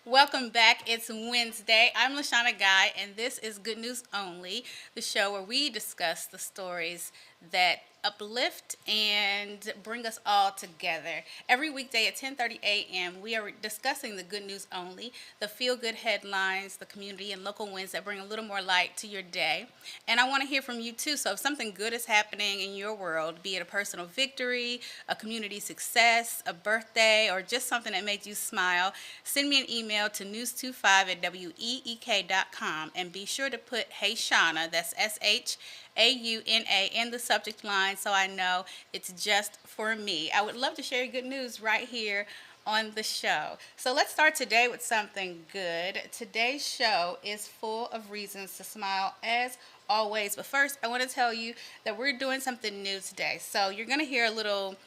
Welcome back. It's Wednesday. I'm Lashana Guy, and this is Good News Only, the show where we discuss the stories that uplift and bring us all together. Every weekday at 10:30 a.m., we are discussing the good news only, the feel-good headlines, the community and local wins that bring a little more light to your day. And I want to hear from you too. So if something good is happening in your world, be it a personal victory, a community success, a birthday, or just something that made you smile, send me an email to news25 at week.com and be sure to put Hey Shauna, that's SHAUNA, in the subject line so I know it's just for me. I would love to share good news right here on the show. So let's start today with something good. Today's show is full of reasons to smile as always. But first, I want to tell you that we're doing something new today. So you're going to hear a little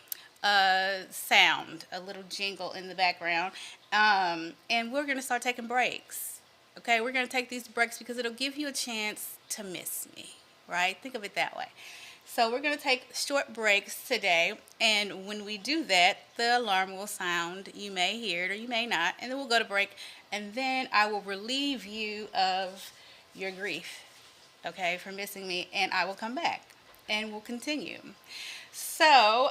sound, a little jingle in the background, and we're going to start taking breaks. Okay, we're going to take these breaks because it'll give you a chance to miss me, right? Think of it that way. So we're going to take short breaks today, and when we do that, the alarm will sound. You may hear it or you may not, and then we'll go to break, and then I will relieve you of your grief, okay, for missing me, and I will come back, and we'll continue. So,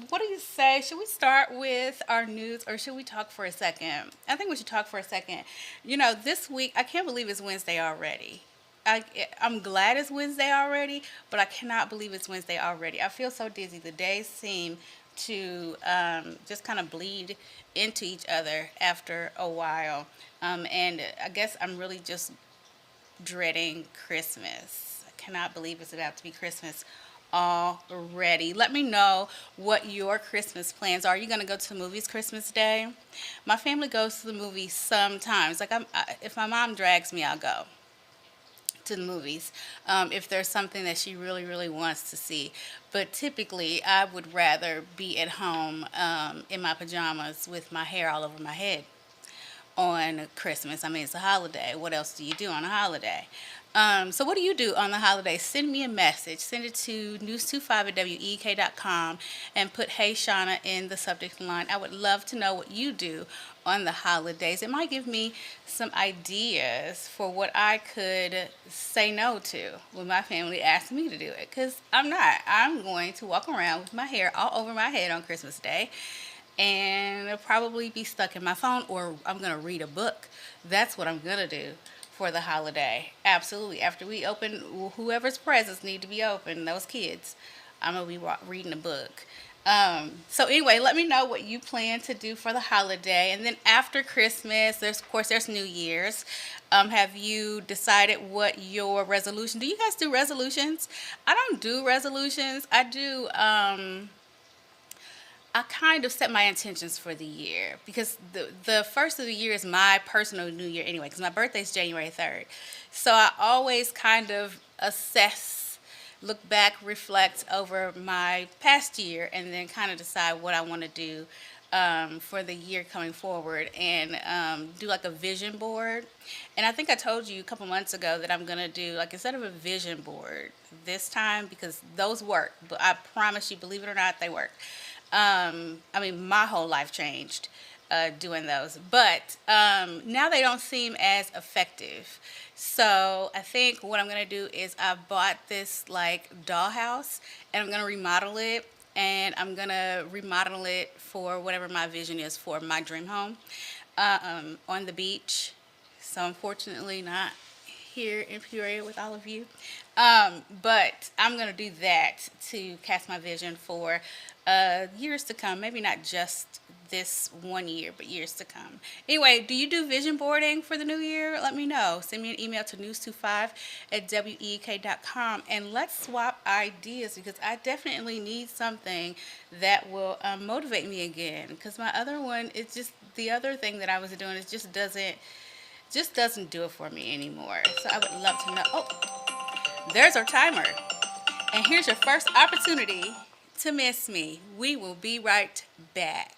what do you say? Should we start with our news or should we talk for a second? I think we should talk for a second. This week, I can't believe it's Wednesday already. I, I'm glad it's Wednesday already, but I cannot believe it's Wednesday already. I feel so dizzy. The days seem to just kind of bleed into each other after a while. And I guess I'm really just dreading Christmas. I cannot believe it's about to be Christmas already. Let me know what your Christmas plans are. Are you going to go to the movies Christmas Day? My family goes to the movies sometimes. If my mom drags me, I'll go to the movies if there's something that she really, really wants to see. But typically, I would rather be at home in my pajamas with my hair all over my head on Christmas. I mean, it's a holiday. What else do you do on a holiday? So what do you do on the holiday? Send me a message. Send it to news25 at week.com and put Hey Shauna in the subject line. I would love to know what you do on the holidays. It might give me some ideas for what I could say no to when my family asks me to do it. Because I'm not. I'm going to walk around with my hair all over my head on Christmas Day and I'll probably be stuck in my phone or I'm going to read a book. That's what I'm going to do for the holiday. Absolutely. After we open, whoever's presents need to be open, those kids, I'm going to be reading a book. So anyway, let me know what you plan to do for the holiday. And then after Christmas, there's New Year's. Have you decided what your resolution? Do you guys do resolutions? I don't do resolutions. I kind of set my intentions for the year because the first of the year is my personal new year anyway because my birthday's January 3rd. So I always kind of assess, look back, reflect over my past year and then kind of decide what I want to do for the year coming forward and do like a vision board. And I think I told you a couple months ago that I'm going to do like instead of a vision board this time because those work, but I promise you, believe it or not, they work. I mean, my whole life changed doing those, but now they don't seem as effective. So I think what I'm gonna do is I bought this like dollhouse, and I'm gonna remodel it, and I'm gonna remodel it for whatever my vision is for my dream home on the beach. So unfortunately, not here in Peoria with all of you. But I'm going to do that to cast my vision for years to come. Maybe not just this one year, but years to come. Anyway, do you do vision boarding for the new year? Let me know. Send me an email to news25 at week.com and let's swap ideas because I definitely need something that will motivate me again. Because my other one, it's just the other thing that I was doing, it just doesn't do it for me anymore. So I would love to know. Oh, there's our timer. And here's your first opportunity to miss me. We will be right back.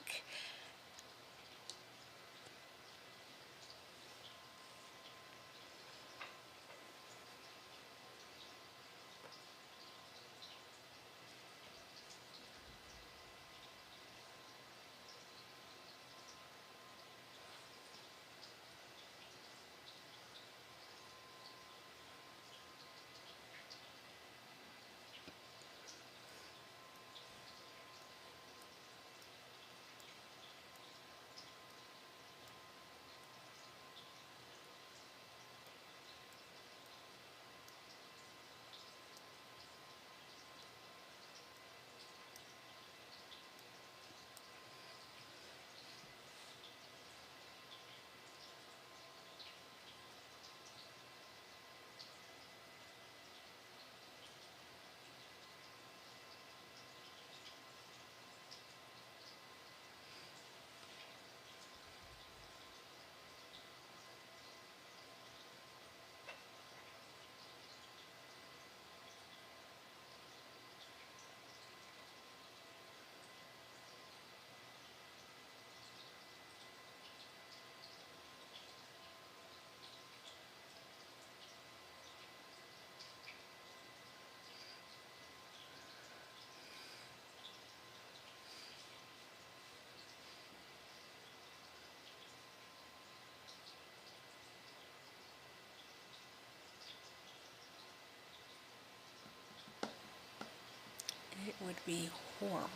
would be horrible.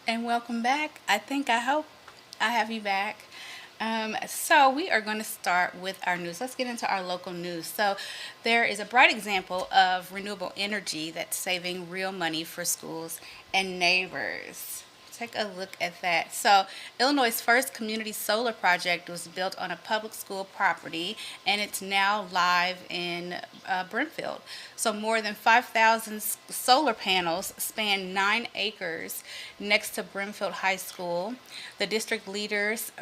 And welcome back. I hope I have you back. So we are going to start with our news. Let's get into our local news. So there is a bright example of renewable energy that's saving real money for schools and neighbors. Take a look at that. So, Illinois' first community solar project was built on a public school property, and it's now live in Brimfield. So, more than 5,000 solar panels span 9 acres next to Brimfield High School. The district leaders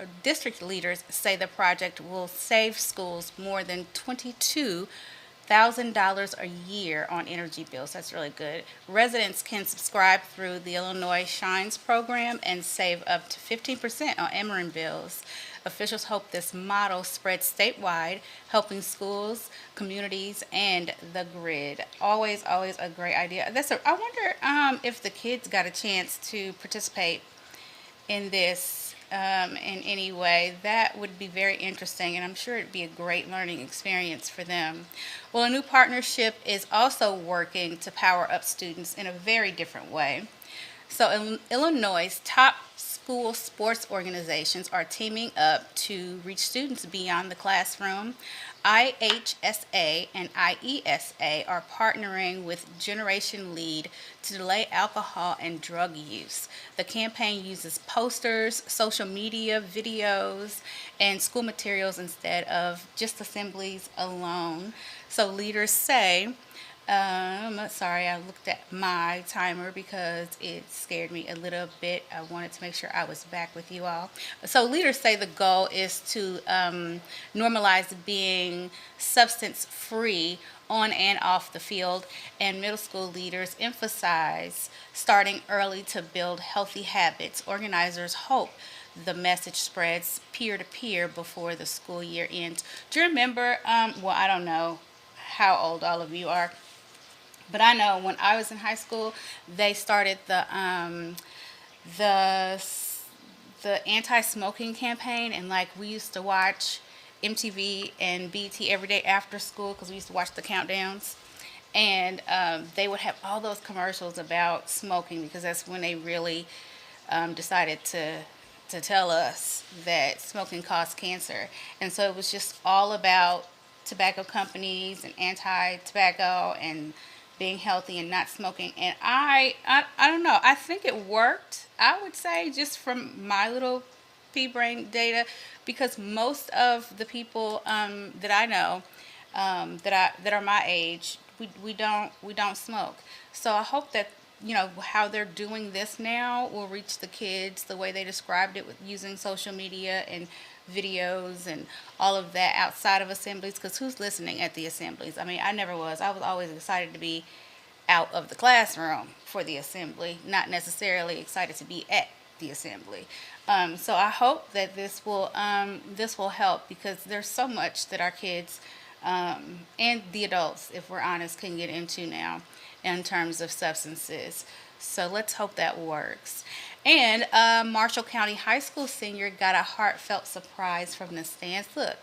say the project will save schools more than 22,000 a year on energy bills. That's really good. Residents can subscribe through the Illinois Shines program and save up to 15% on Emory bills. Officials hope this model spreads statewide, helping schools, communities, and the grid. Always, always a great idea. I wonder if the kids got a chance to participate in this in any way. That would be very interesting, and I'm sure it'd be a great learning experience for them. Well, a new partnership is also working to power up students in a very different way. So, Illinois' top school sports organizations are teaming up to reach students beyond the classroom. IHSA and IESA are partnering with Generation Lead to delay alcohol and drug use. The campaign uses posters, social media, videos, and school materials instead of just assemblies alone. So leaders say, sorry, I looked at my timer because it scared me a little bit. I wanted to make sure I was back with you all. So, leaders say the goal is to normalize being substance free on and off the field, and middle school leaders emphasize starting early to build healthy habits. Organizers hope the message spreads peer to peer before the school year ends. Do you remember? Well, I don't know how old all of you are, but I know when I was in high school, they started the the anti-smoking campaign, and like we used to watch MTV and BT every day after school because we used to watch the countdowns, and they would have all those commercials about smoking because that's when they really decided to tell us that smoking caused cancer, and so it was just all about tobacco companies and anti-tobacco and being healthy and not smoking. And I don't know. I think it worked. I would say just from my little pea brain data, because most of the people that I know that are my age, we don't smoke. So I hope that how they're doing this now will reach the kids the way they described it with using social media and videos and all of that outside of assemblies, because who's listening at the assemblies? I mean, I never was. I was always excited to be out of the classroom for the assembly, not necessarily excited to be at the assembly. So I hope that this will help, because there's so much that our kids and the adults, if we're honest, can get into now in terms of substances. So let's hope that works. And Marshall County High School senior got a heartfelt surprise from the stands. Look,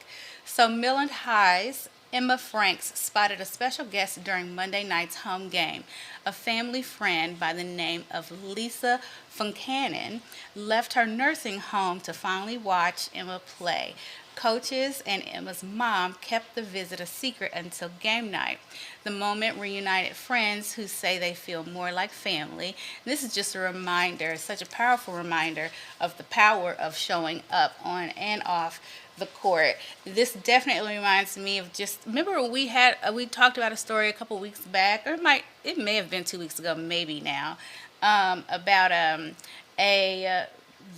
so Milland High's Emma Franks spotted a special guest during Monday night's home game. A family friend by the name of Lisa Funcanen left her nursing home to finally watch Emma play. Coaches and Emma's mom kept the visit a secret until game night. The moment reunited friends who say they feel more like family. This is just a reminder, such a powerful reminder of the power of showing up on and off the court. This definitely reminds me of just remember we talked about a story a couple weeks back, or it may have been 2 weeks ago, maybe now, about a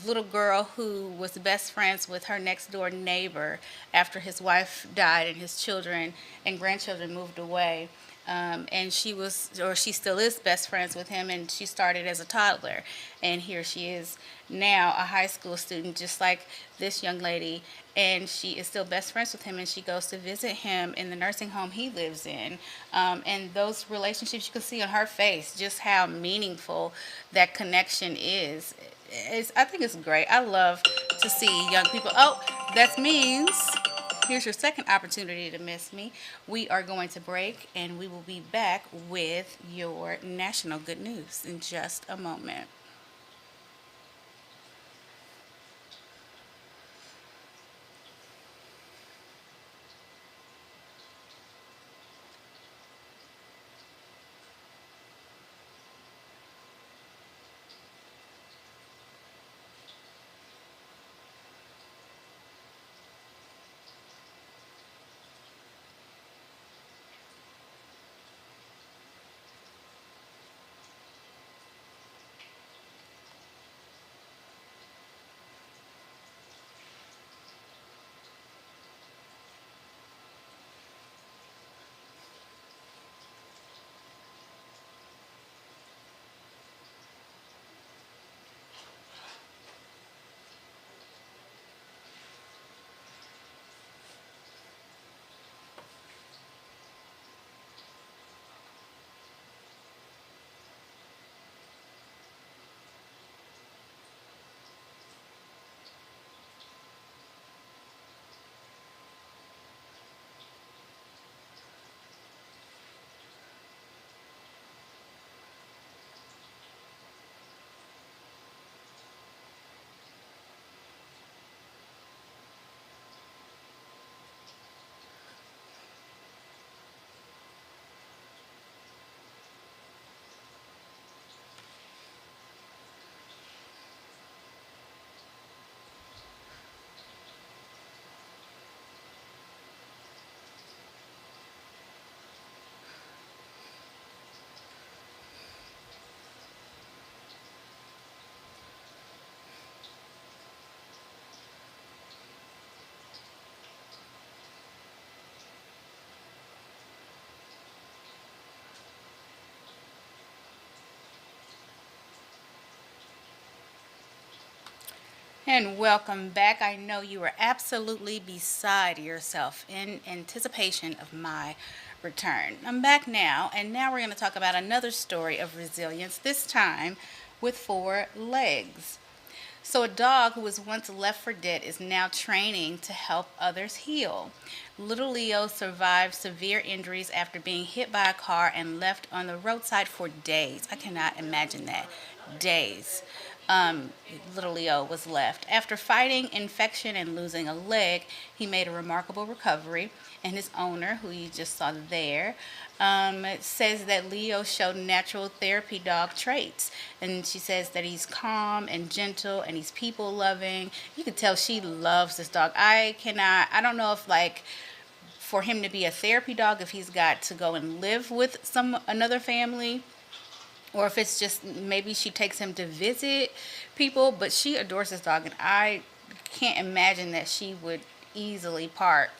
little girl who was best friends with her next door neighbor after his wife died and his children and grandchildren moved away. And she was, or she still is, best friends with him, and she started as a toddler. And here she is now, a high school student, just like this young lady, and she is still best friends with him, and she goes to visit him in the nursing home he lives in. And those relationships, you can see on her face just how meaningful that connection is. I think it's great. I love to see young people. Oh, that means here's your second opportunity to miss me. We are going to break, and we will be back with your national good news in just a moment. And welcome back. I know you are absolutely beside yourself in anticipation of my return. I'm back now, and now we're going to talk about another story of resilience, this time with four legs. So, a dog who was once left for dead is now training to help others heal. Little Leo survived severe injuries after being hit by a car and left on the roadside for days. I cannot imagine that. Days. Um, Little Leo was left. After fighting infection and losing a leg, he made a remarkable recovery. And his owner, who you just saw there, says that Leo showed natural therapy dog traits. And she says that he's calm and gentle and he's people loving. You can tell she loves this dog. I don't know if, like, for him to be a therapy dog, if he's got to go and live with another family, or if it's just maybe she takes him to visit people, but she adores this dog, and I can't imagine that she would easily part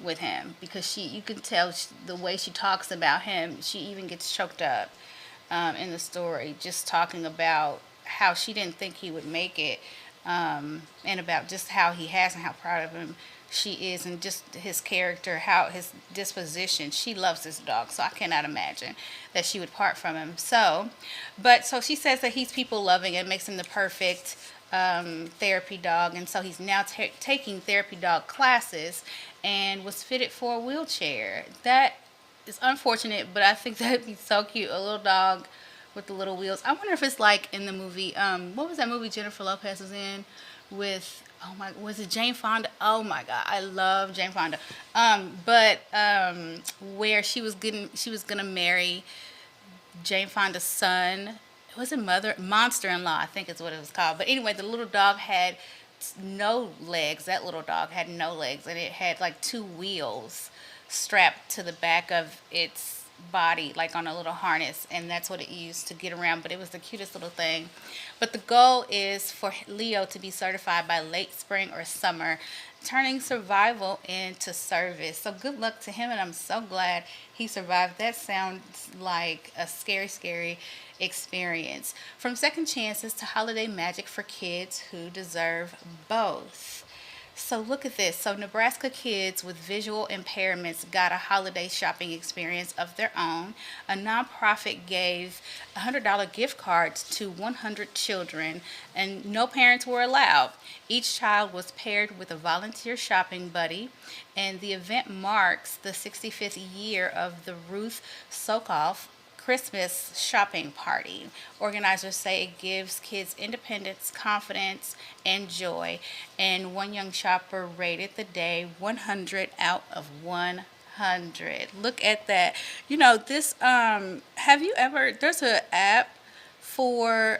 with him, because you can tell the way she talks about him. She even gets choked up in the story, just talking about how she didn't think he would make it, and about just how he has and how proud of him she is, and just his character, how his disposition. She loves this dog, so I cannot imagine that she would part from him. So she says that he's people loving and makes him the perfect therapy dog, and so he's now taking therapy dog classes and was fitted for a wheelchair. That is unfortunate, but I think that'd be so cute. A little dog with the little wheels. I wonder if it's like in the movie. What was that movie Jennifer Lopez was in with? Oh my, was it Jane Fonda? Oh my God, I love Jane Fonda. But where she was gonna marry Jane Fonda's son. Was it Monster-in-Law? I think is what it was called. But anyway, the little dog had no legs. That little dog had no legs, and it had like two wheels strapped to the back of its body, like on a little harness, and that's what it used to get around. But it was the cutest little thing. But the goal is for Leo to be certified by late spring or summer, turning survival into service. So good luck to him, and I'm so glad he survived. That sounds like a scary, scary experience. From second chances to holiday magic for kids who deserve both. So look at this. So Nebraska kids with visual impairments got a holiday shopping experience of their own. A nonprofit gave $100 gift cards to 100 children, and no parents were allowed. Each child was paired with a volunteer shopping buddy, and the event marks the 65th year of the Ruth Sokoff Christmas shopping party. Organizers say it gives kids independence, confidence, and joy. And one young shopper rated the day 100 out of 100. Look at that. You know, this, have you ever, there's an app for,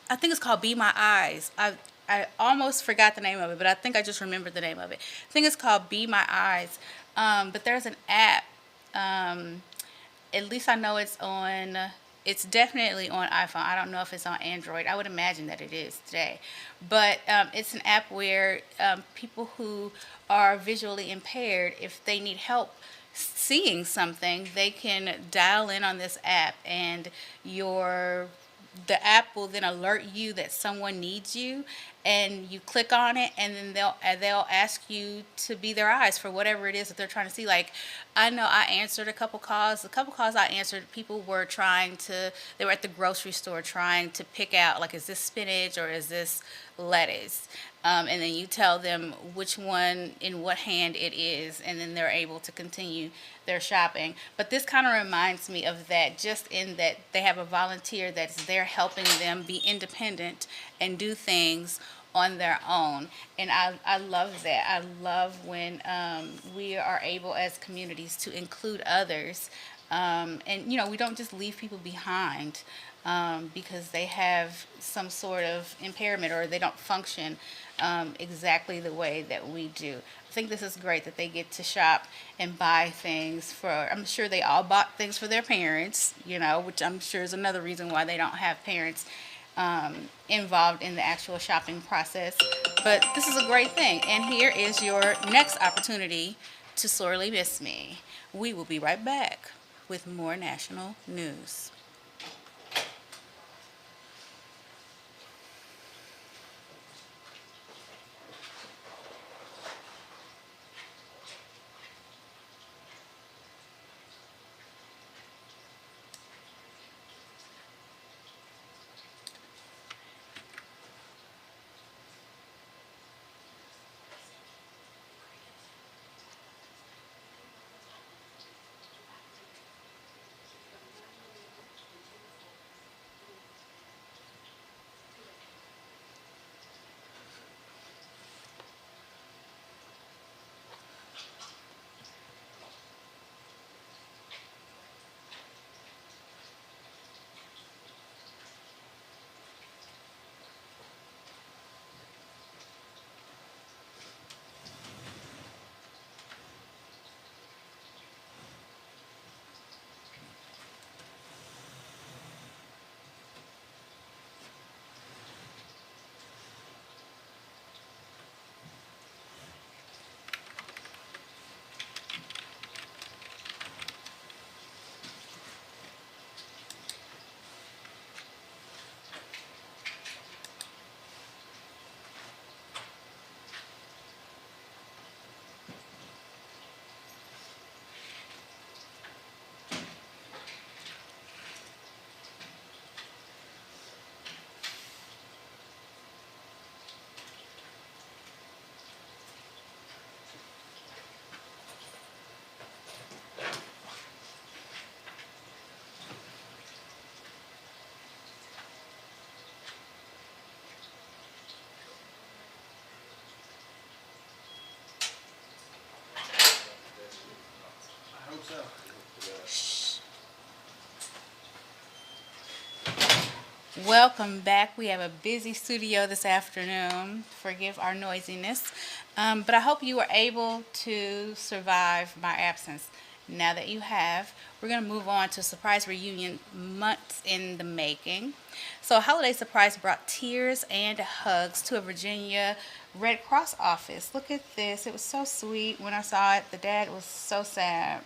I think it's called Be My Eyes. I almost forgot the name of it, but I think I just remembered the name of it. I think it's called Be My Eyes. But there's an app. At least I know it's definitely on iPhone. I don't know if it's on Android. I would imagine that it is today. But it's an app where people who are visually impaired, if they need help seeing something, they can dial in on this app, and the app will then alert you that someone needs you, and you click on it, and then they'll ask you to be their eyes for whatever it is that they're trying to see. Like, I know I answered a couple calls. A couple calls I answered, people were they were at the grocery store trying to pick out, like, is this spinach or is this lettuce? And then you tell them which one in what hand it is, and then they're able to continue their shopping. But this kind of reminds me of that, just in that they have a volunteer that's there helping them be independent and do things on their own. And I love that. I love when we are able as communities to include others. And, we don't just leave people behind because they have some sort of impairment or they don't function exactly the way that we do. I think this is great that they get to shop and buy things I'm sure they all bought things for their parents, which I'm sure is another reason why they don't have parents involved in the actual shopping process. But this is a great thing. And here is your next opportunity to sorely miss me. We will be right back with more national news. Welcome back. We have a busy studio this afternoon. Forgive our noisiness. But I hope you were able to survive my absence. Now that you have, we're going to move on to surprise reunion months in the making. So, a holiday surprise brought tears and hugs to a Virginia Red Cross office. Look at this. It was so sweet when I saw it. The dad was so sad.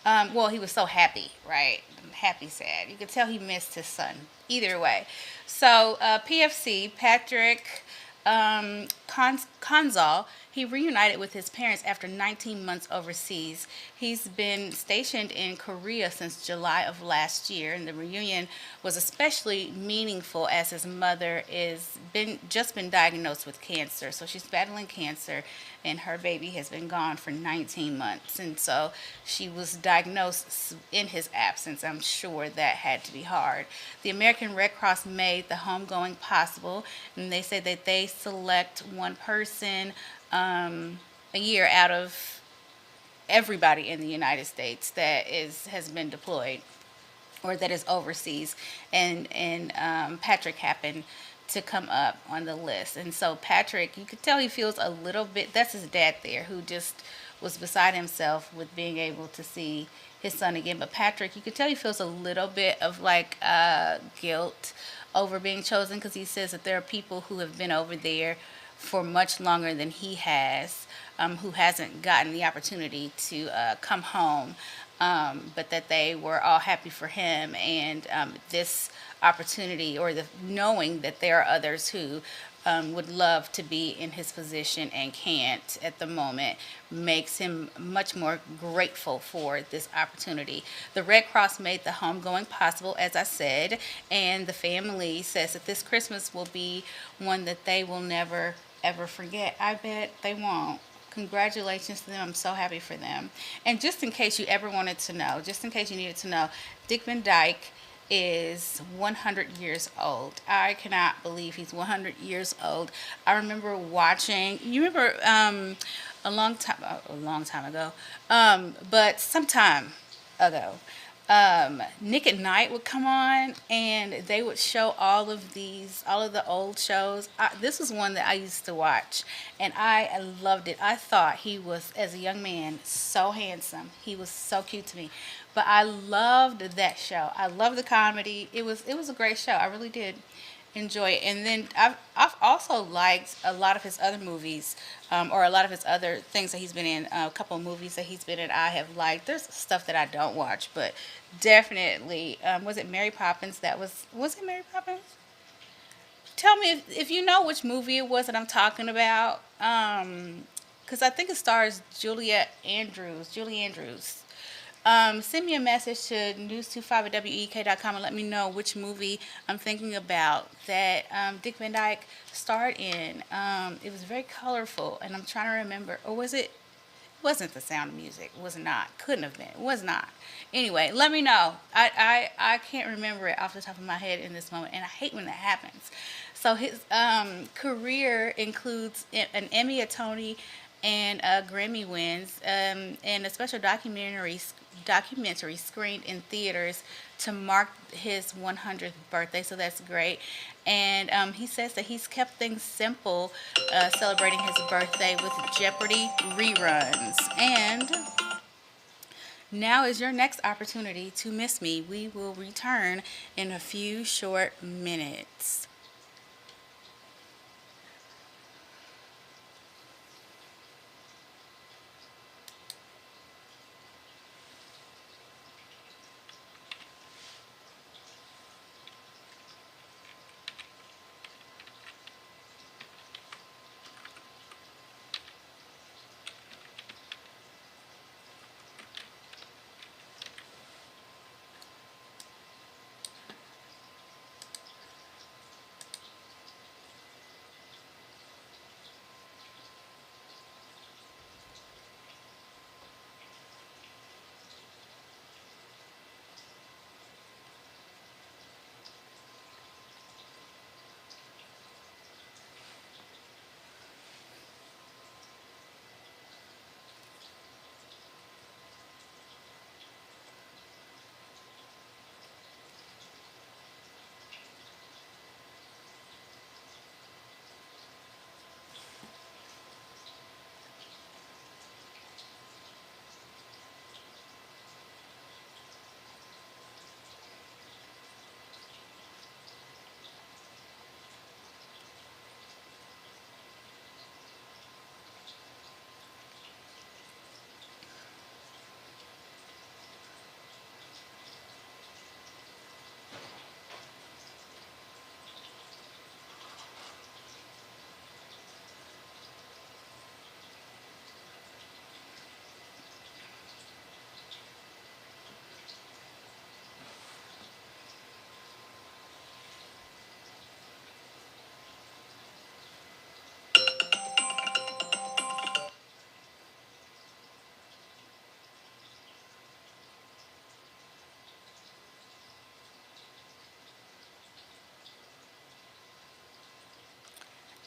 Well, he was so happy, right? Happy, sad. You could tell he missed his son. Either way. So, PFC, Patrick Conzal, he reunited with his parents after 19 months overseas. He's been stationed in Korea since July of last year, and the reunion was especially meaningful as his mother is been diagnosed with cancer. So she's battling cancer, and her baby has been gone for 19 months, and so she was diagnosed in his absence. I'm sure that had to be hard. The American Red Cross made the homegoing possible, and they said that they select one person a year out of everybody in the United States that has been deployed or that is overseas, and Patrick happened to come up on the list. And so Patrick, you could tell he feels a little bit. That's his dad there, who just was beside himself with being able to see his son again. But Patrick, you could tell he feels a little bit of like guilt over being chosen, because he says that there are people who have been over there for much longer than he has, who hasn't gotten the opportunity to come home, but that they were all happy for him, and this opportunity, or the knowing that there are others who would love to be in his position and can't at the moment, makes him much more grateful for this opportunity. The Red Cross made the homegoing possible, as I said, and the family says that this Christmas will be one that they will never ever forget. I bet they won't. Congratulations to them. I'm so happy for them. And just in case you ever wanted to know, just in case you needed to know, Dick Van Dyke is 100 years old. I cannot believe he's 100 years old. I remember watching, you remember a long time ago, but sometime ago, Nick at Night would come on, and they would show all of the old shows. This was one that I used to watch, and I loved it. I thought he was, as a young man, so handsome. He was so cute to me. But I loved that show. I loved the comedy. It was a great show. I really did enjoy it. And then I've also liked a lot of his other movies, or a lot of his other things that he's been in. A couple of movies that he's been in, I have liked. There's stuff that I don't watch, but definitely, was it Mary Poppins? Was it Mary Poppins? Tell me if you know which movie it was that I'm talking about. Because I think it stars Julie Andrews. Send me a message to news25 at WEK.com and let me know which movie I'm thinking about that Dick Van Dyke starred in. It was very colorful, and I'm trying to remember. Or was it? It wasn't The Sound of Music. It was not. Couldn't have been. It was not. Anyway, let me know. I can't remember it off the top of my head in this moment, and I hate when that happens. So his career includes an Emmy, a Tony, and Grammy wins, and a special documentary screened in theaters to mark his 100th birthday. So that's great. And he says that he's kept things simple, celebrating his birthday with Jeopardy reruns. And now is your next opportunity to miss me. We will return in a few short minutes.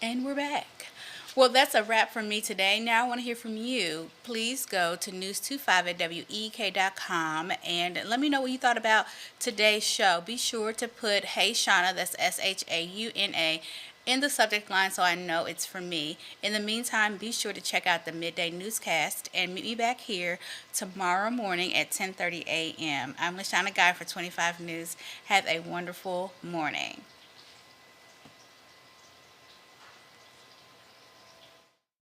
And we're back. Well, that's a wrap from me today. Now I want to hear from you. Please go to news25 at WEK.com and let me know what you thought about today's show. Be sure to put Hey Shauna, that's SHAUNA, in the subject line so I know it's for me. In the meantime, be sure to check out the midday newscast and meet me back here tomorrow morning at 10:30 a.m. I'm LaShauna Guy for 25 News. Have a wonderful morning.